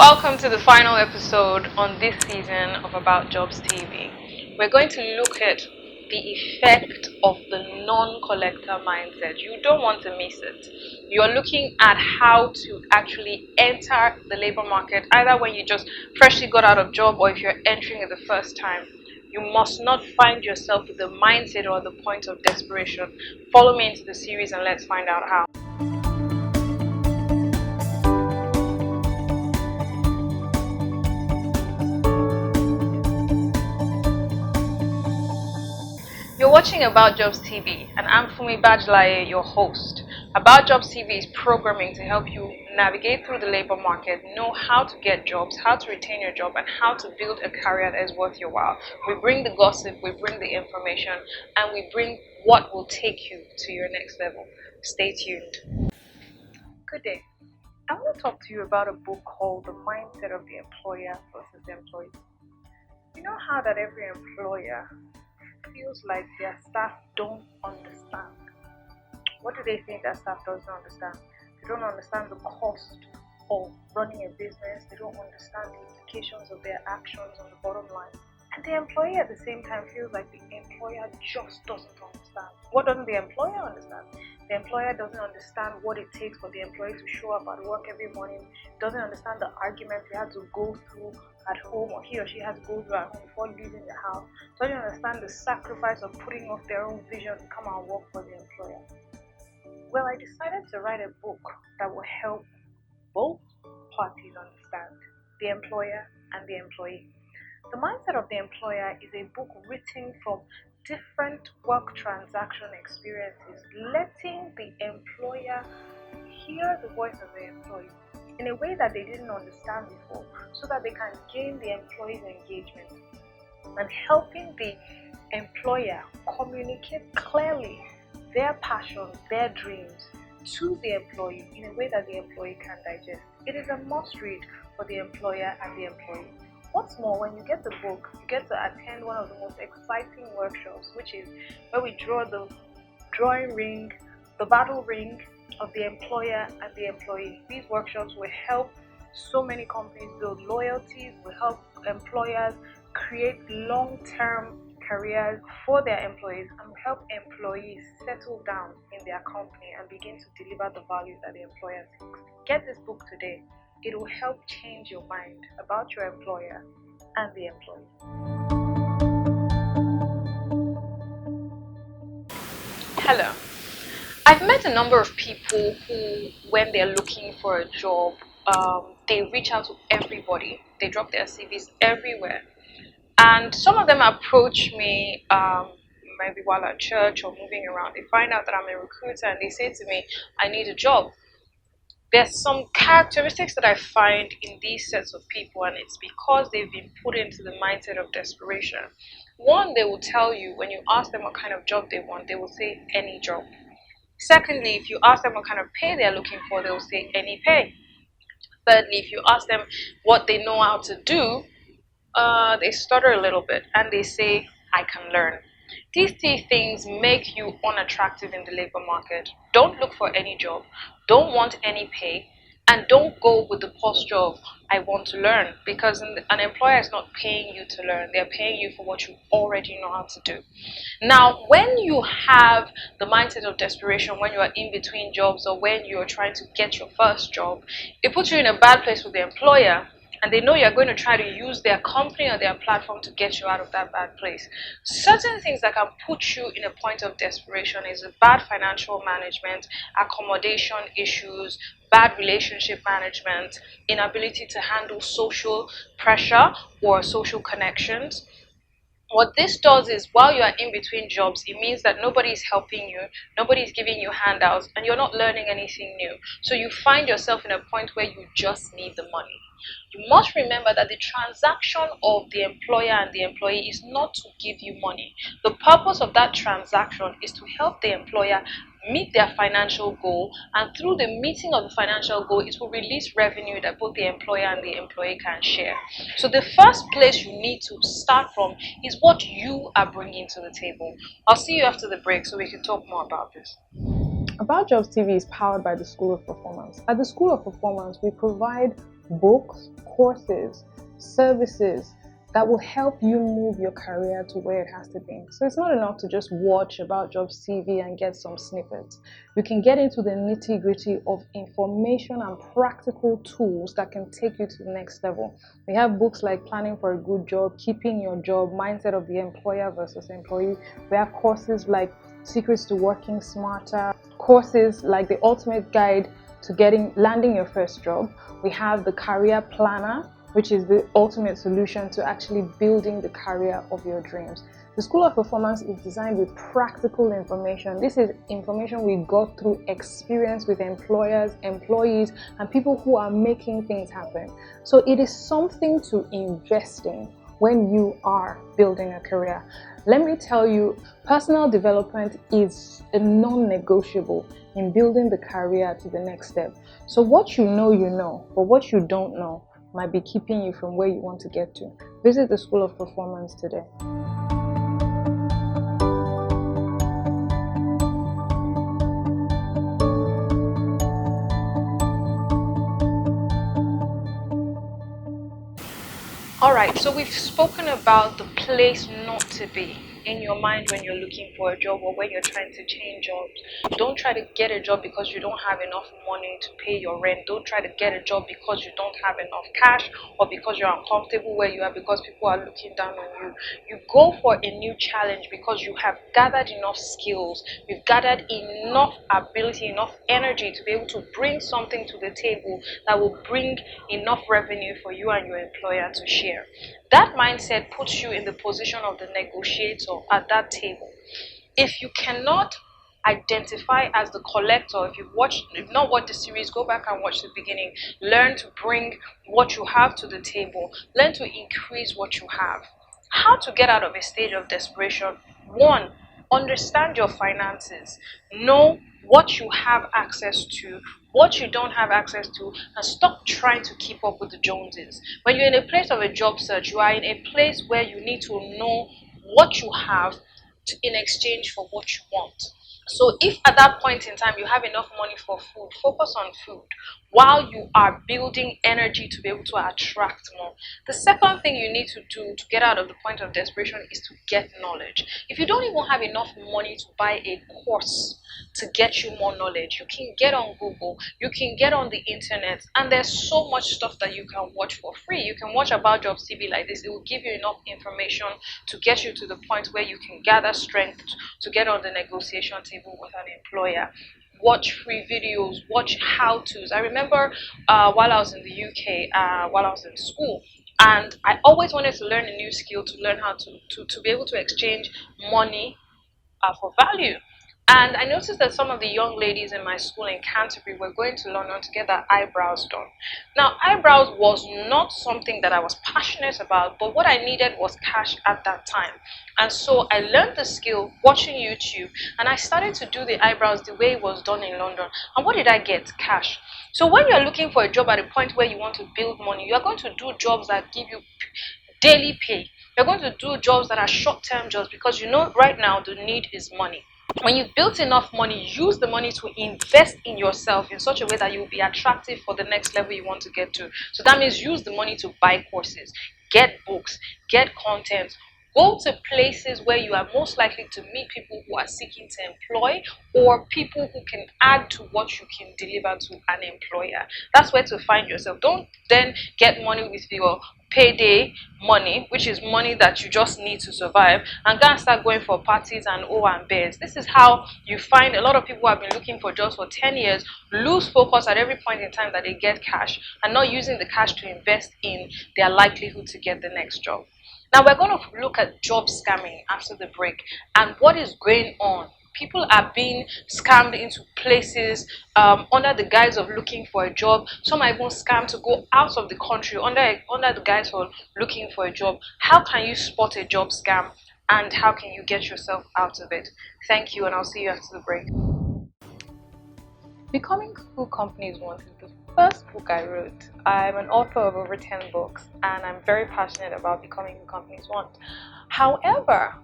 Welcome to the final episode on this season of About Jobs TV. We're going to look at the effect of the non-collector mindset. You don't want to miss it. You're looking at how to actually enter the labor market, either when you just freshly got out of job or if you're entering it the first time. You must not find yourself with the mindset or the point of desperation. Follow me into the series and let's find out how. You're watching About Jobs TV, and I'm Fumi Bajlaye, your host. About Jobs TV is programming to help you navigate through the labor market, know how to get jobs, how to retain your job, and how to build a career that is worth your while. We bring the gossip, we bring the information, and we bring what will take you to your next level. Stay tuned. Good day. I want to talk to you about a book called The Mindset of the Employer versus the Employee. You know how that every employer feels like their staff don't understand. What do they think their staff doesn't understand? They don't understand the cost of running a business. They don't understand the implications of their actions on the bottom line. And the employee at the same time feels like the employer just doesn't understand. What doesn't the employer understand? The employer doesn't understand what it takes for the employee to show up at work every morning. Doesn't understand the arguments they had to go through at home, or he or she has to go through at home before leaving the house. Doesn't understand the sacrifice of putting off their own vision to come and work for the employer. Well, I decided to write a book that will help both parties understand, the employer and the employee. The Mindset of the Employer is a book written from different work transaction experiences, letting the employer hear the voice of the employee in a way that they didn't understand before, so that they can gain the employee's engagement, and helping the employer communicate clearly their passions, their dreams to the employee in a way that the employee can digest. It is a must read for the employer and the employee. What's more, when you get the book, you get to attend one of the most exciting workshops, which is where we draw the drawing ring, the battle ring of the employer and the employee. These workshops will help so many companies build loyalties, will help employers create long-term careers for their employees, and will help employees settle down in their company and begin to deliver the value that the employer seeks. Get this book today. It will help change your mind about your employer and the employee. Hello. I've met a number of people who, when they're looking for a job, they reach out to everybody. They drop their CVs everywhere. And some of them approach me maybe while at church or moving around. They find out that I'm a recruiter and they say to me, I need a job. There's some characteristics that I find in these sets of people, and it's because they've been put into the mindset of desperation. One, they will tell you, when you ask them what kind of job they want, they will say any job. Secondly, if you ask them what kind of pay they're looking for, they will say any pay. Thirdly, if you ask them what they know how to do, they stutter a little bit and they say, I can learn. These three things make you unattractive in the labor market. Don't look for any job, don't want any pay, and don't go with the posture of, I want to learn, because an employer is not paying you to learn. They're paying you for what you already know how to do. Now, when you have the mindset of desperation, when you are in between jobs or when you're trying to get your first job, it puts you in a bad place with the employer, and they know you're going to try to use their company or their platform to get you out of that bad place. Certain things that can put you in a point of desperation is bad financial management, accommodation issues, bad relationship management, inability to handle social pressure or social connections. What this does is, while you are in between jobs, it means that nobody's helping you, nobody's giving you handouts, and you're not learning anything new. So you find yourself in a point where you just need the money. You must remember that the transaction of the employer and the employee is not to give you money. The purpose of that transaction is to help the employer meet their financial goal, and through the meeting of the financial goal, it will release revenue that both the employer and the employee can share. So the first place you need to start from is what you are bringing to the table. I'll see you after the break so we can talk more about this. About Jobs TV is powered by the School of Performance. At the School of Performance, we provide books, courses, services that will help you move your career to where it has to be. So it's not enough to just watch about Jobs TV and get some snippets. You can get into the nitty-gritty of information and practical tools that can take you to the next level. We have books like Planning for a Good Job, Keeping Your Job, Mindset of the Employer versus Employee. We have courses like Secrets to Working Smarter, courses like The Ultimate Guide to landing your first job. We have the Career Planner, which is the ultimate solution to actually building the career of your dreams. The School of Performance is designed with practical information. This is information we got through experience with employers, employees, and people who are making things happen. So it is something to invest in when you are building a career. Let me tell you, personal development is a non-negotiable in building the career to the next step. So what you know, but what you don't know might be keeping you from where you want to get to. Visit the School of Performance today. Alright, so we've spoken about the place not to be in your mind when you're looking for a job or when you're trying to change jobs. Don't try to get a job because you don't have enough money to pay your rent. Don't try to get a job because you don't have enough cash or because you're uncomfortable where you are because people are looking down on you. You go for a new challenge because you have gathered enough skills, you've gathered enough ability, enough energy to be able to bring something to the table that will bring enough revenue for you and your employer to share. That mindset puts you in the position of the negotiator at that table. If you cannot identify as the collector, if you've not watched the series, go back and watch the beginning. Learn to bring what you have to the table. Learn to increase what you have. How to get out of a stage of desperation? 1, understand your finances. Know what you have access to, what you don't have access to, and stop trying to keep up with the Joneses. When you're in a place of a job search, you are in a place where you need to know what you have in exchange for what you want. So if at that point in time you have enough money for food, focus on food while you are building energy to be able to attract more. The second thing you need to do to get out of the point of desperation is to get knowledge. If you don't even have enough money to buy a course to get you more knowledge, you can get on Google, you can get on the internet, and there's so much stuff that you can watch for free. You can watch About Jobs TV like this. It will give you enough information to get you to the point where you can gather strength to get on the negotiation table with an employer. Watch free videos, watch how-tos. I remember while I was in the UK, while I was in school, and I always wanted to learn a new skill, to learn how to be able to exchange money for value. And I noticed that some of the young ladies in my school in Canterbury were going to London to get their eyebrows done. Now, eyebrows was not something that I was passionate about, but what I needed was cash at that time. And so I learned the skill watching YouTube, and I started to do the eyebrows the way it was done in London. And what did I get? Cash. So when you're looking for a job at a point where you want to build money, you're going to do jobs that give you daily pay. You're going to do jobs that are short-term jobs because you know right now the need is money. When you've built enough money, use the money to invest in yourself in such a way that you will be attractive for the next level you want to get to. So that means use the money to buy courses, get books, get content, go to places where you are most likely to meet people who are seeking to employ or people who can add to what you can deliver to an employer. That's where to find yourself. Don't then get money with your payday money, which is money that you just need to survive, and go and start going for parties and and bears. This is how you find a lot of people who have been looking for jobs for 10 years lose focus at every point in time that they get cash and not using the cash to invest in their likelihood to get the next job. Now we're going to look at job scamming after the break and what is going on. People are being scammed into places under the guise of looking for a job. Some are even scammed to go out of the country under the guise of looking for a job. How can you spot a job scam and how can you get yourself out of it? Thank you, and I'll see you after the break. Becoming Who Companies Want is the first book I wrote. I'm an author of over 10 books and I'm very passionate about becoming who companies want. However,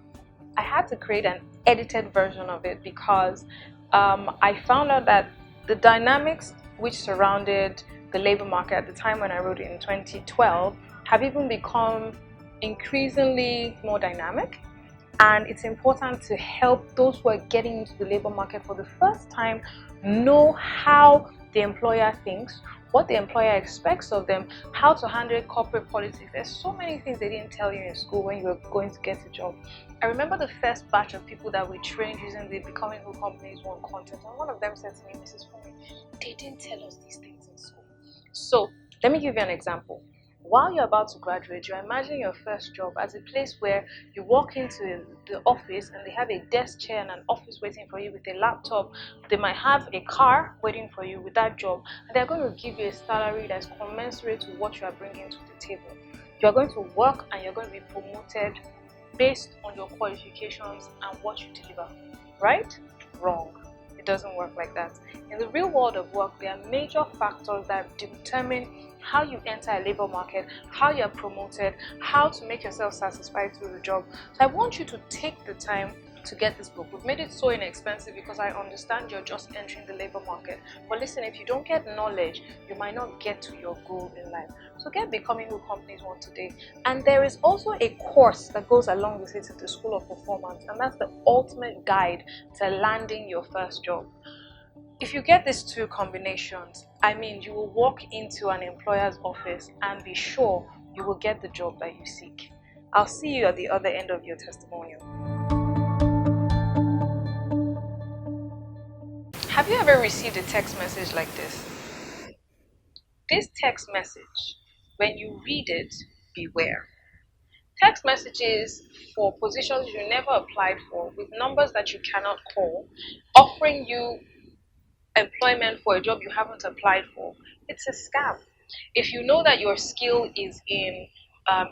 I had to create an edited version of it because I found out that the dynamics which surrounded the labor market at the time when I wrote it in 2012 have even become increasingly more dynamic. And it's important to help those who are getting into the labor market for the first time know how the employer thinks, what the employer expects of them, how to handle corporate politics. There's so many things they didn't tell you in school when you were going to get a job. I remember the first batch of people that we trained using the Becoming Who Companies One content, and one of them said to me, Mrs. Fumi, they didn't tell us these things in school. So let me give you an example. While you're about to graduate, you're imagining your first job as a place where you walk into the office and they have a desk chair and an office waiting for you with a laptop. They might have a car waiting for you with that job, and they're going to give you a salary that's commensurate to what you are bringing to the table. You're going to work and you're going to be promoted based on your qualifications and what you deliver. Right? Wrong. It doesn't work like that. In the real world of work, there are major factors that determine how you enter a labor market, how you're promoted, how to make yourself satisfied through the job. So I want you to take the time to get this book. We've made it so inexpensive because I understand you're just entering the labor market. But listen, if you don't get knowledge, you might not get to your goal in life. So get Becoming Who Companies Want today. And there is also a course that goes along with it at the School of Performance, and that's the ultimate guide to landing your first job. If you get these two combinations, you will walk into an employer's office and be sure you will get the job that you seek. I'll see you at the other end of your testimonial. Have you ever received a text message like this? This text message, when you read it, beware. Text messages for positions you never applied for with numbers that you cannot call, offering you employment for a job you haven't applied for. It's a scam. If you know that your skill is in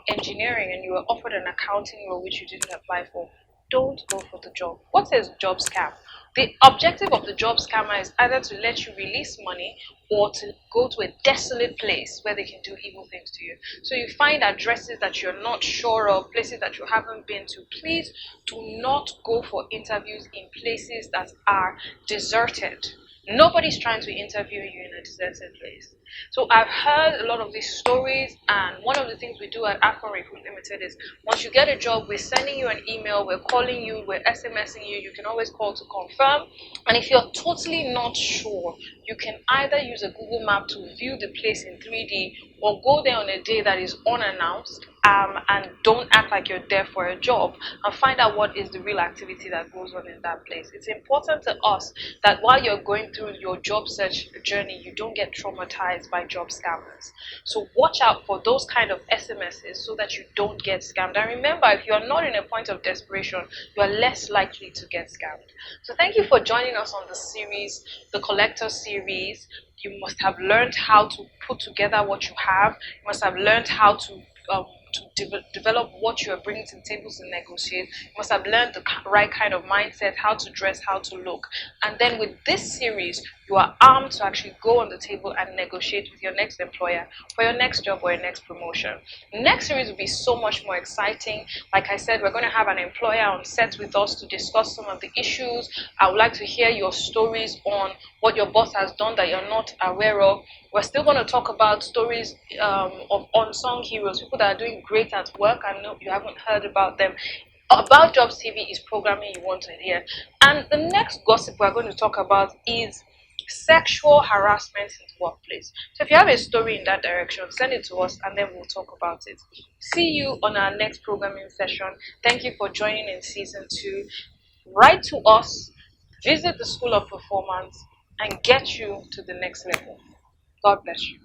engineering and you were offered an accounting role which you didn't apply for, don't go for the job. What is job scam? The objective of the job scammer is either to let you release money or to go to a desolate place where they can do evil things to you. So you find addresses that you're not sure of, places that you haven't been to. Please do not go for interviews in places that are deserted. Nobody's trying to interview you in a deserted place. So I've heard a lot of these stories, and one of the things we do at Afro Recruit Limited is once you get a job, we're sending you an email, we're calling you, we're SMSing you. You can always call to confirm. And if you're totally not sure, you can either use a Google map to view the place in 3D or go there on a day that is unannounced, and don't act like you're there for a job, and find out what is the real activity that goes on in that place. It's important to us that while you're going through your job search journey, you don't get traumatized by job scammers. So watch out for those kind of SMSs so that you don't get scammed. And remember, if you are not in a point of desperation, you are less likely to get scammed. So thank you for joining us on the series, the Collector series. You must have learned how to put together what you have. You must have learned how to develop what you are bringing to the table to negotiate. You must have learned the right kind of mindset, how to dress, how to look. And then with this series, you are armed to actually go on the table and negotiate with your next employer for your next job or your next promotion. Next series will be so much more exciting. Like I said, we're going to have an employer on set with us to discuss some of the issues. I would like to hear your stories on what your boss has done that you're not aware of. We're still going to talk about stories of unsung heroes, people that are doing great at work and know you haven't heard about them. About Jobs TV is programming you want to hear. And the next gossip we're going to talk about is sexual harassment in the workplace. So if you have a story in that direction, send it to us and then we'll talk about it. See you on our next programming session. Thank you for joining in season 2. Write to us, visit the School of Performance, and get you to the next level. God bless you.